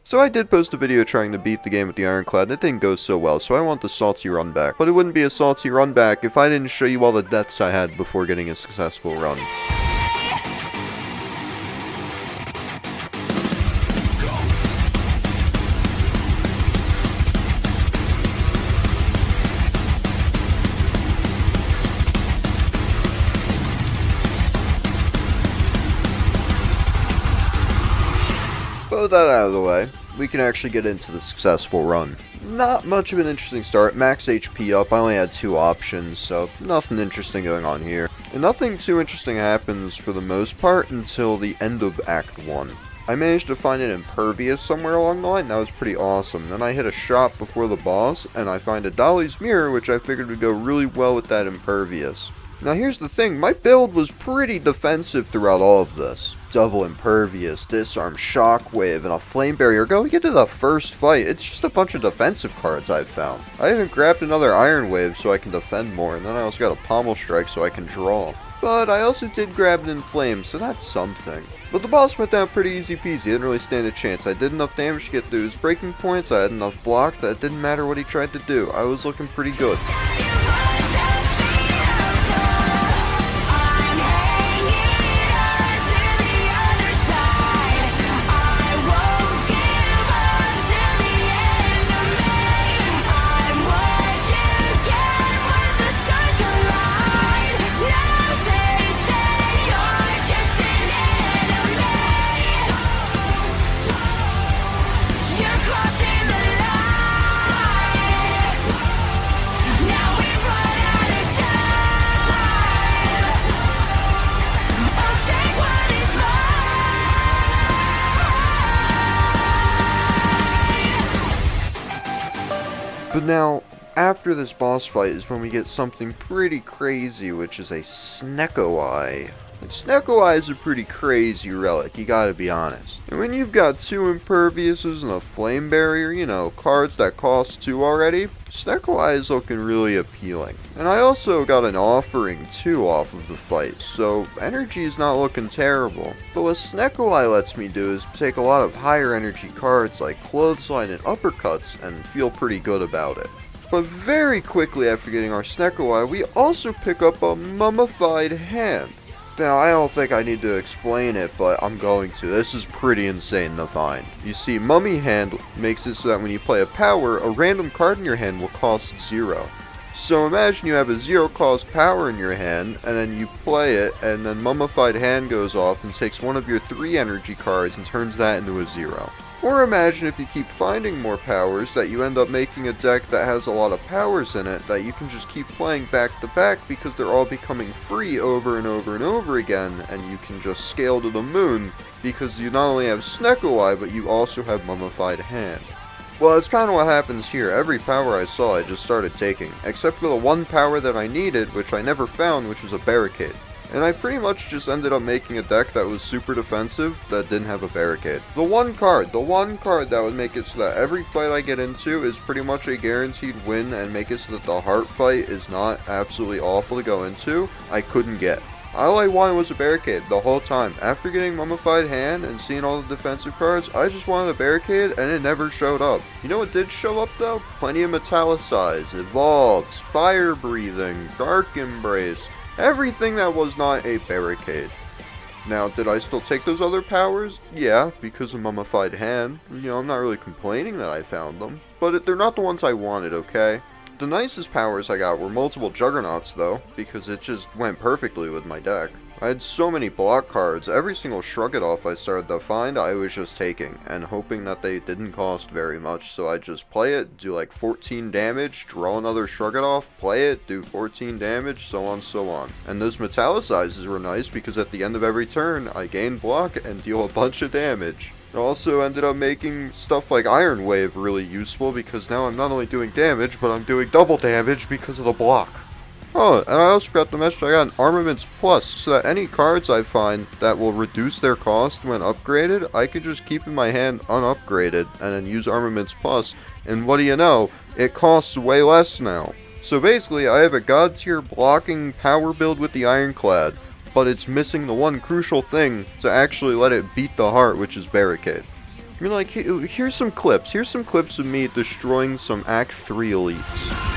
So I did post a video trying to beat the game with the Ironclad, and it didn't go so well, so I want the salty Runback. But it wouldn't be a salty Runback if I didn't show you all the deaths I had before getting a successful run. But with that out of the way, we can actually get into the successful run. Not much of an interesting start, max HP up, I only had 2 options, so nothing interesting going on here. And nothing too interesting happens for the most part until the end of Act 1. I managed to find an impervious somewhere along the line, that was pretty awesome. Then I hit a shop before the boss, and I find a Dolly's Mirror, which I figured would go really well with that impervious. Now here's the thing, my build was pretty defensive throughout all of this. Double impervious, disarm, shockwave, and a flame barrier. Going into the first fight, it's just a bunch of defensive cards I've found. I even grabbed another iron wave so I can defend more, and then I also got a pommel strike so I can draw. But I also did grab an inflame, so that's something. But the boss went down pretty easy peasy, didn't really stand a chance. I did enough damage to get through his breaking points, I had enough block that it didn't matter what he tried to do. I was looking pretty good. But now, after this boss fight is when we get something pretty crazy, which is a Snecko Eye. And Snecko Eye is a pretty crazy relic, you gotta be honest. And when you've got 2 imperviouses and a flame barrier, you know, cards that cost 2 already, Snecko Eye is looking really appealing. And I also got an offering too off of the fight, so energy is not looking terrible. But what Snecko Eye lets me do is take a lot of higher energy cards like Clothesline and Uppercuts and feel pretty good about it. But very quickly after getting our Snecko Eye, we also pick up a Mummified Hand. Now, I don't think I need to explain it, but I'm going to. This is pretty insane to find. You see, Mummy Hand makes it so that when you play a power, a random card in your hand will cost 0. So imagine you have a 0 cost power in your hand, and then you play it, and then Mummified Hand goes off and takes one of your 3 energy cards and turns that into a 0. Or imagine if you keep finding more powers that you end up making a deck that has a lot of powers in it that you can just keep playing back to back because they're all becoming free over and over and over again, and you can just scale to the moon because you not only have Snecko Eye but you also have Mummified Hand. Well, it's kind of what happens here. Every power I saw I just started taking, except for the one power that I needed, which I never found, which was a Barricade. And I pretty much just ended up making a deck that was super defensive that didn't have a barricade. The one card that would make it so that every fight I get into is pretty much a guaranteed win and make it so that the heart fight is not absolutely awful to go into, I couldn't get. All I wanted was a barricade the whole time. After getting Mummified Hand and seeing all the defensive cards, I just wanted a barricade and it never showed up. You know what did show up though? Plenty of Metallicize, Evolves, Fire Breathing, Dark Embrace. Everything that was not a barricade. Now, did I still take those other powers? Yeah, because of Mummified Hand. You know, I'm not really complaining that I found them. But they're not the ones I wanted, okay? The nicest powers I got were multiple Juggernauts, though, because it just went perfectly with my deck. I had so many block cards, every single Shrug It Off I started to find, I was just taking, and hoping that they didn't cost very much, so I'd just play it, do like 14 damage, draw another Shrug It Off, play it, do 14 damage, so on, so on. And those Metallicizes were nice, because at the end of every turn, I gain block and deal a bunch of damage. It also ended up making stuff like Iron Wave really useful, because now I'm not only doing damage, but I'm doing double damage because of the block. Oh, and I also got the message I got an Armaments Plus, so that any cards I find that will reduce their cost when upgraded, I could just keep in my hand unupgraded, and then use Armaments Plus, and what do you know, it costs way less now. So basically, I have a god tier blocking power build with the Ironclad, but it's missing the one crucial thing to actually let it beat the heart, which is Barricade. I mean, like, here's some clips. Here's some clips of me destroying some Act 3 elites.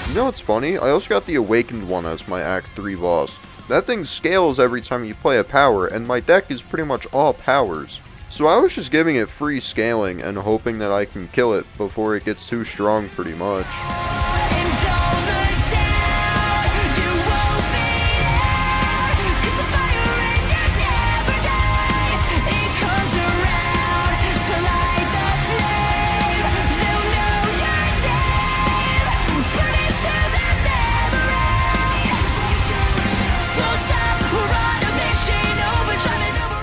You know what's funny? I also got the Awakened one as my Act 3 boss. That thing scales every time you play a power, and my deck is pretty much all powers. So I was just giving it free scaling and hoping that I can kill it before it gets too strong pretty much.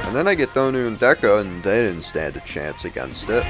And then I get Donu and Deka, and they didn't stand a chance against it.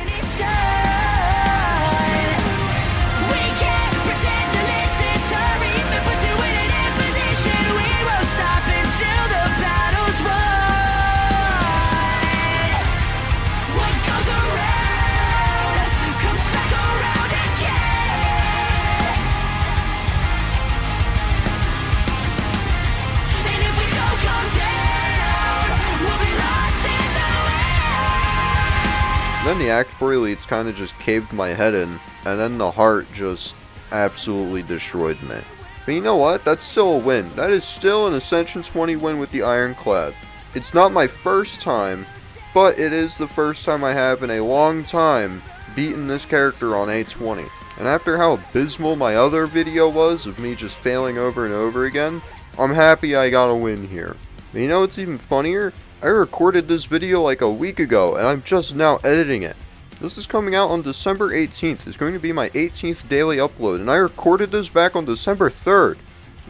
Then the Act 4 elites kind of just caved my head in, and then the heart just absolutely destroyed me. But you know what? That's still a win. That is still an Ascension 20 win with the Ironclad. It's not my first time, but it is the first time I have in a long time beaten this character on A20. And after how abysmal my other video was of me just failing over and over again, I'm happy I got a win here. But you know what's even funnier? I recorded this video like a week ago, and I'm just now editing it. This is coming out on December 18th. It's going to be my 18th daily upload, and I recorded this back on December 3rd.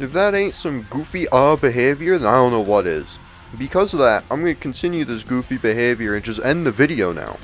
If that ain't some goofy behavior, then I don't know what is. Because of that, I'm going to continue this goofy behavior and just end the video now.